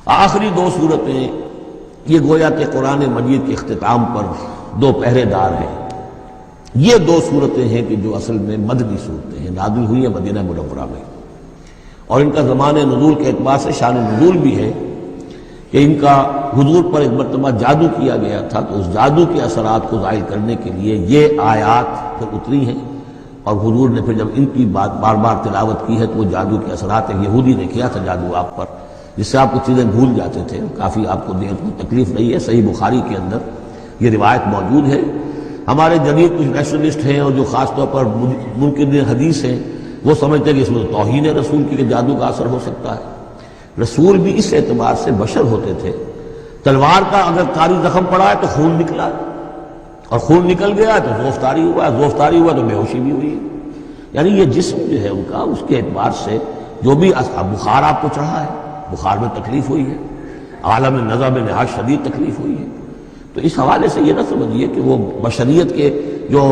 آخری دو صورتیں یہ گویا کہ قرآن مجید کے اختتام پر دو پہرے دار ہیں۔ یہ دو صورتیں ہیں کہ جو اصل میں مدنی صورتیں ہیں، نازل ہوئی ہیں مدینہ منورہ میں، اور ان کا زمان نزول کے اعتبار سے شان نزول بھی ہے کہ ان کا حضور پر ایک مرتبہ جادو کیا گیا تھا، تو اس جادو کے اثرات کو ظاہر کرنے کے لیے یہ آیات پھر اتری ہیں، اور حضور نے پھر جب ان کی بات بار بار تلاوت کی ہے تو وہ جادو کے اثرات، ایک یہودی نے کیا تھا جادو آپ پر، جس سے آپ کو چیزیں بھول جاتے تھے، کافی آپ کو دیر کو تکلیف نہیں ہے۔ صحیح بخاری کے اندر یہ روایت موجود ہے۔ ہمارے جدید کچھ نیشنلسٹ ہیں اور جو خاص طور پر منکرین حدیث ہیں، وہ سمجھتے ہیں کہ اس میں توہین رسول کی کہ جادو کا اثر ہو سکتا ہے۔ رسول بھی اس اعتبار سے بشر ہوتے تھے، تلوار کا اگر کاری زخم پڑا ہے تو خون نکلا، اور خون نکل گیا تو زوفتاری ہوا، زوفتاری ہوا تو بے ہوشی بھی ہوئی، یعنی یہ جسم جو ہے ان کا، اس کے اعتبار سے جو بھی بخار آپ کو چڑھا ہے، بخار میں تکلیف ہوئی ہے، عالم نظر میں نہایت شدید تکلیف ہوئی ہے، تو اس حوالے سے یہ نہ سمجھیے کہ وہ بشریت کے جو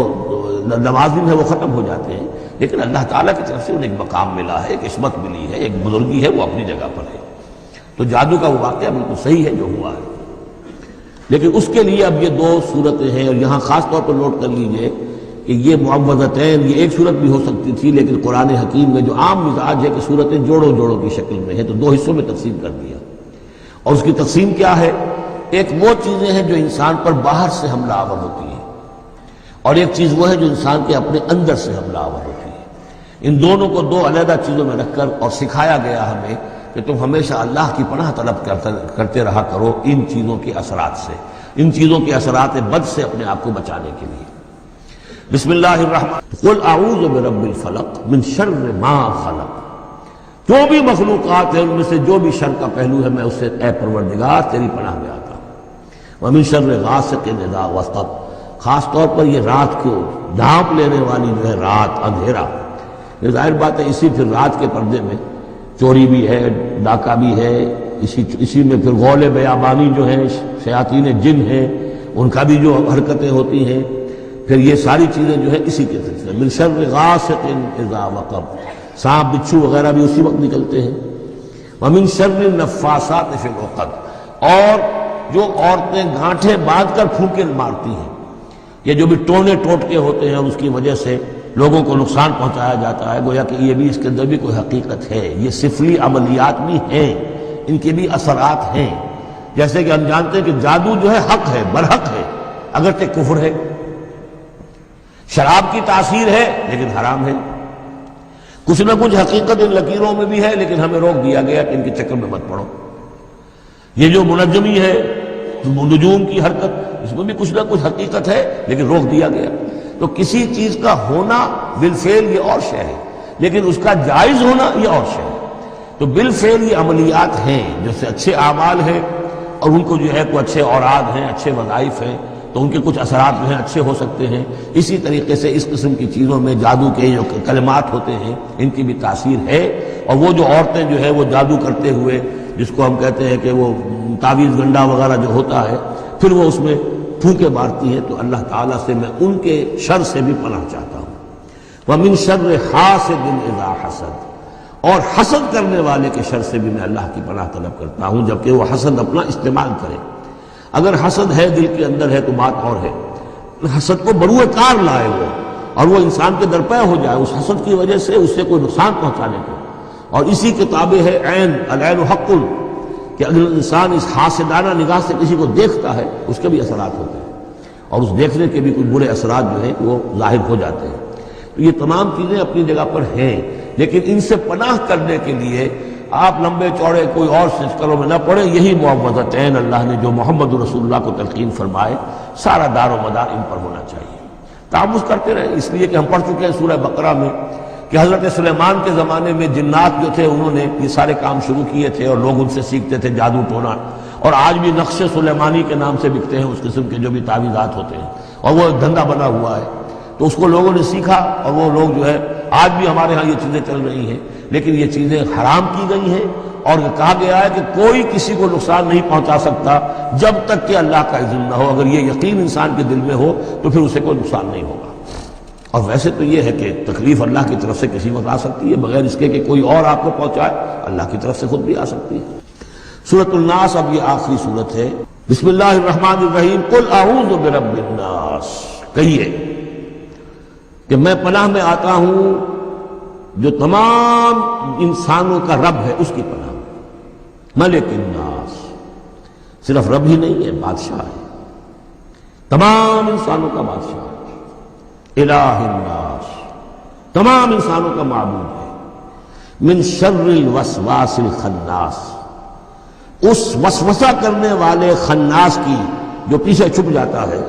لوازم ہے وہ ختم ہو جاتے ہیں، لیکن اللہ تعالیٰ کی طرف سے انہیں ایک مقام ملا ہے، ایک عصمت ملی ہے، ایک بزرگی ہے، وہ اپنی جگہ پر ہے۔ تو جادو کا وہ واقعہ بالکل صحیح ہے جو ہوا ہے، لیکن اس کے لیے اب یہ دو صورتیں ہیں، اور یہاں خاص طور پر نوٹ کر لیجئے کہ یہ معوذتین، یہ ایک صورت بھی ہو سکتی تھی، لیکن قرآن حکیم میں جو عام مزاج ہے کہ صورتیں جوڑوں جوڑوں کی شکل میں ہے، تو دو حصوں میں تقسیم کر دیا، اور اس کی تقسیم کیا ہے؟ ایک وہ چیزیں ہیں جو انسان پر باہر سے حملہ آور ہوتی ہیں، اور ایک چیز وہ ہے جو انسان کے اپنے اندر سے حملہ آور ہوتی ہے۔ ان دونوں کو دو علیحدہ چیزوں میں رکھ کر اور سکھایا گیا ہمیں کہ تم ہمیشہ اللہ کی پناہ طلب کرتے رہا کرو ان چیزوں کے اثرات سے، ان چیزوں کے اثرات بد سے اپنے آپ کو بچانے کے لیے۔ بسم اللہ الرحمن قل اعوذ برب الفلق من شر ما خلق، جو بھی مخلوقات ہیں ان میں سے جو بھی شر کا پہلو ہے میں اس سے اے پروردگار تیری پناہ میں آتا ہوں۔ ومن شر غاسق اذا وقب، خاص طور پر یہ رات کو ڈھانپ لینے والی جو ہے رات، اندھیرا، یہ ظاہر بات ہے اسی پھر رات کے پردے میں چوری بھی ہے، ڈاکہ بھی ہے، اسی میں پھر غول بیابانی جو ہیں، شیاطین جن ہیں ان کا بھی جو حرکتیں ہوتی ہیں، پھر یہ ساری چیزیں جو ہے اسی کے سلسلے من شر غاسق اذا وقب، سانپ بچھو وغیرہ بھی اسی وقت نکلتے ہیں۔ ومن شر النفاثات فی العقد، اور جو عورتیں گانٹھیں باندھ کر پھونکے مارتی ہیں، یہ جو بھی ٹونے ٹوٹکے ہوتے ہیں اس کی وجہ سے لوگوں کو نقصان پہنچایا جاتا ہے، گویا کہ یہ بھی اس کے اندر بھی کوئی حقیقت ہے، یہ سفلی عملیات بھی ہیں، ان کے بھی اثرات ہیں۔ جیسے کہ ہم جانتے ہیں کہ جادو جو ہے حق ہے، برحق ہے، اگرچہ کفر ہے، شراب کی تاثیر ہے لیکن حرام ہے، کچھ نہ کچھ حقیقت ان لکیروں میں بھی ہے، لیکن ہمیں روک دیا گیا کہ ان کے چکر میں مت پڑو۔ یہ جو منجمی ہے، نجوم کی حرکت، اس میں بھی کچھ نہ کچھ حقیقت ہے لیکن روک دیا گیا۔ تو کسی چیز کا ہونا بالفعل یہ اور شے ہے، لیکن اس کا جائز ہونا یہ اور شے ہے۔ تو بالفعل یہ عملیات ہیں، جیسے اچھے اعمال ہیں اور ان کو جو ہے کوئی اچھے اوراد ہیں، اچھے وظائف ہیں، تو ان کے کچھ اثرات جو ہیں اچھے ہو سکتے ہیں۔ اسی طریقے سے اس قسم کی چیزوں میں جادو کے جو کلمات ہوتے ہیں ان کی بھی تاثیر ہے، اور وہ جو عورتیں جو ہے وہ جادو کرتے ہوئے، جس کو ہم کہتے ہیں کہ وہ تعویذ گنڈا وغیرہ جو ہوتا ہے، پھر وہ اس میں پھونکے مارتی ہیں، تو اللہ تعالیٰ سے میں ان کے شر سے بھی پناہ چاہتا ہوں۔ وَمِن شَرِّ حَاسِدٍ إِذَا حَسَدَ، اور حسد کرنے والے کے شر سے بھی میں اللہ کی پناہ طلب کرتا ہوں جبکہ وہ حسد اپنا استعمال کرے۔ اگر حسد ہے دل کے اندر ہے تو بات اور ہے، حسد کو بروئے کار لائے وہ، اور وہ انسان کے درپے ہو جائے اس حسد کی وجہ سے اس سے کوئی نقصان پہنچانے کو، اور اسی کے تابع ہے عین، العین حق، کہ اگر انسان اس حاسدانہ نگاہ سے کسی کو دیکھتا ہے اس کے بھی اثرات ہوتے ہیں، اور اس دیکھنے کے بھی کچھ برے اثرات جو ہیں وہ ظاہر ہو جاتے ہیں۔ تو یہ تمام چیزیں اپنی جگہ پر ہیں، لیکن ان سے پناہ کرنے کے لیے آپ لمبے چوڑے کوئی اور سلسلوں میں نہ پڑیں، یہی معوذتین اللہ نے جو محمد رسول اللہ کو تلقین فرمائے، سارا دار و مدار ان پر ہونا چاہیے۔ تعوذ کرتے رہے، اس لیے کہ ہم پڑھ چکے ہیں سورہ بقرہ میں کہ حضرت سلیمان کے زمانے میں جنات جو تھے انہوں نے یہ سارے کام شروع کیے تھے، اور لوگ ان سے سیکھتے تھے جادو ٹونا، اور آج بھی نقش سلیمانی کے نام سے بکتے ہیں اس قسم کے جو بھی تعویذات ہوتے ہیں، اور وہ ایک دھندا بنا ہوا ہے۔ تو اس کو لوگوں نے سیکھا، اور وہ لوگ جو ہے آج بھی ہمارے ہاں یہ چیزیں چل رہی ہیں، لیکن یہ چیزیں حرام کی گئی ہیں، اور کہا گیا ہے کہ کوئی کسی کو نقصان نہیں پہنچا سکتا جب تک کہ اللہ کا اذن نہ ہو۔ اگر یہ یقین انسان کے دل میں ہو تو پھر اسے کوئی نقصان نہیں ہوگا۔ اور ویسے تو یہ ہے کہ تکلیف اللہ کی طرف سے کسی وقت آ سکتی ہے، بغیر اس کے کہ کوئی اور آپ کو پہنچائے، اللہ کی طرف سے خود بھی آ سکتی ہے۔ سورۃ الناس اب یہ آخری سورت ہے۔ بسم اللہ الرحمن الرحیم قل اعوذ برب الناس، کہیے کہ میں پناہ میں آتا ہوں جو تمام انسانوں کا رب ہے، اس کی پناہ میں۔ ملک الناس، صرف رب ہی نہیں ہے، بادشاہ ہے، تمام انسانوں کا بادشاہ ہے۔ الہ الناس، تمام انسانوں کا معبود ہے۔ من شر الوسواس الخناس، اس وسوسہ کرنے والے خناس کی جو پیچھے چھپ جاتا ہے،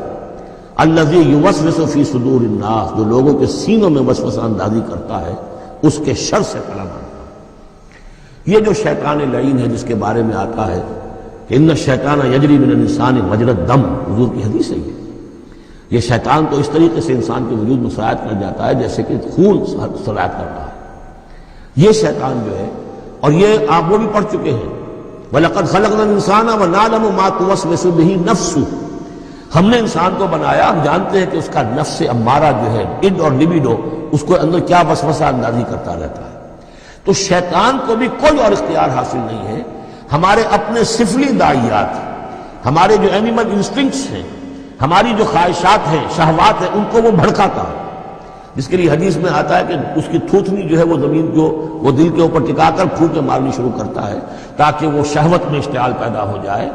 الذی یوسوس فی صدور الناس، جو لوگوں کے سینوں میں وسوسہ اندازی کرتا ہے، اس کے شر سے پناہ مانگتا ہے۔ یہ جو شیطان لعین ہے جس کے بارے میں آتا ہے کہ ان الشیطان یجری من الانسان مجری الدم، حضور کی حدیث ہے یہ شیطان تو اس طریقے سے انسان کے وجود میں سرایت کر جاتا ہے جیسے کہ خون سرایت کر رہا ہے۔ یہ شیطان جو ہے، اور یہ آپ وہ بھی پڑھ چکے ہیں، وَلَقَدْ خَلَقْنَا الْإِنسَانَ وَنَعْلَمُ مَا تُوَسْوِسُ بِهِ نَفْسُهُ، ہم نے انسان کو بنایا، ہم جانتے ہیں کہ اس کا نفس امارہ جو ہے، اڈ اور لبیڈو، اس کو اندر کیا وسوسہ اندازی کرتا رہتا ہے۔ تو شیطان کو بھی کوئی اور اختیار حاصل نہیں ہے، ہمارے اپنے سفلی داعیات، ہمارے جو اینیمل انسٹنکٹس ہیں، ہماری جو خواہشات ہیں، شہوات ہیں، ان کو وہ بھڑکاتا ہے، جس کے لیے حدیث میں آتا ہے کہ اس کی تھوتنی جو ہے وہ زمین کو وہ دل کے اوپر ٹکا کر پھوٹیں مارنی شروع کرتا ہے تاکہ وہ شہوت میں اشتعال پیدا ہو جائے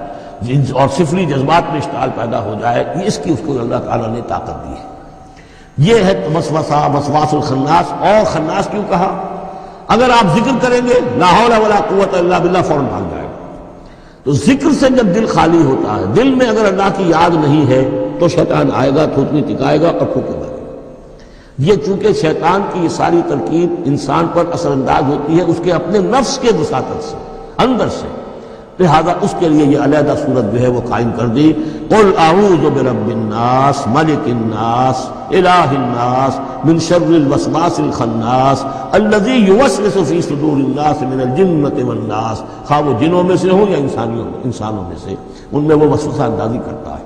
اور سفلی جذبات میں اشتعال پیدا ہو جائے۔ یہ اس کی اس کو اللہ تعالیٰ نے طاقت دی ہے۔ یہ ہے وسواس الخناس۔ اور خناس کیوں کہا؟ اگر آپ ذکر کریں گے لا حول ولا قوت الا باللہ، فوراً بھاگ جائے گا۔ تو ذکر سے جب دل خالی ہوتا ہے، دل میں اگر اللہ کی یاد نہیں ہے تو شیطان آئے گا، تھوتنی ٹکائے گا اور پھوکے مارے گا۔ یہ چونکہ شیطان کی یہ ساری ترکیب انسان پر اثر انداز ہوتی ہے اس کے اپنے نفس کے وساطت سے، اندر سے، لہذا اس کے لیے یہ علیحدہ صورت جو ہے وہ قائم کر دی۔ قل اعوذ برب الناس ملک الناس الہ الناس من شر الوسواس الخناس الذی یوسوس فی صدور الناس من الجنۃ والناس، خواہ وہ جنوں میں سے ہوں یا انسانوں میں سے، ان میں وہ وسوسہ اندازی کرتا ہے۔